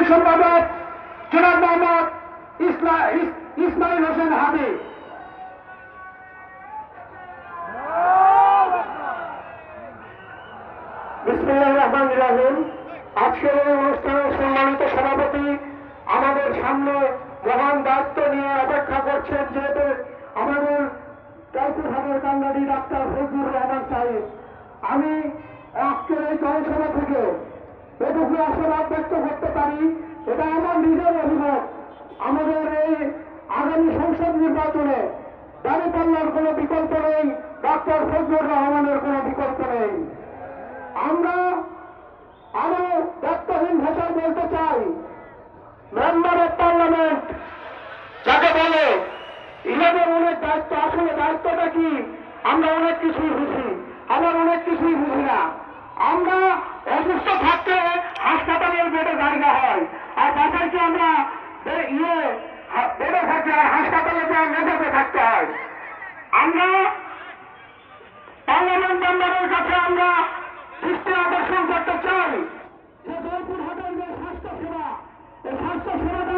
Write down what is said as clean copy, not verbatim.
সম্পাদক জনাব মোহাম্মদ ইসমাইল হোসেন হাবিব। বিসমিল্লাহির রহমানির রহিম। আজকের এই অনুষ্ঠানের সম্মানিত সভাপতি আমাদের সামনে মহান দায়িত্ব নিয়ে অপেক্ষা করছেন, যেহেতু আমাদের গাইপুরহাটের কান্নাডি ডাক্তার ফজলুর রহমান সাহেব। আমি আজকের এই জনসভা থেকে এটুকু আশাবাদ ব্যক্ত করতে পারি, এটা আমার নিজের অভিমত, আমাদের এই আগামী সংসদ নির্বাচনে দাঁড়িপাল্লার কোনো বিকল্প নেই, ডাক্তার ফজলুর রহমানের কোনো বিকল্প নেই। আমরা আরো দায়িত্বহীন ভাষায় বলতে চাই, মেম্বার অফ পার্লামেন্ট যাকে বলে ইনাদের অনেক দায়িত্ব। আসলে দায়িত্বটা কি? আমরা অনেক কিছুই বুঝি, আবার অনেক কিছুই বুঝি না। আমরা অসুস্থ থাকতে হাসপাতালের বেডে জায়গা হয়, আর বাসায় কি আমরা বেডে থাকি, আর হাসপাতালে মেঝেতে থাকতে হয়। আমরা পার্লামেন্ট মেম্বারের কাছে আমরা দৃষ্টি আকর্ষণ করতে চাই যে জয়পুরহাটের যে স্বাস্থ্যসেবা, এই স্বাস্থ্যসেবাটা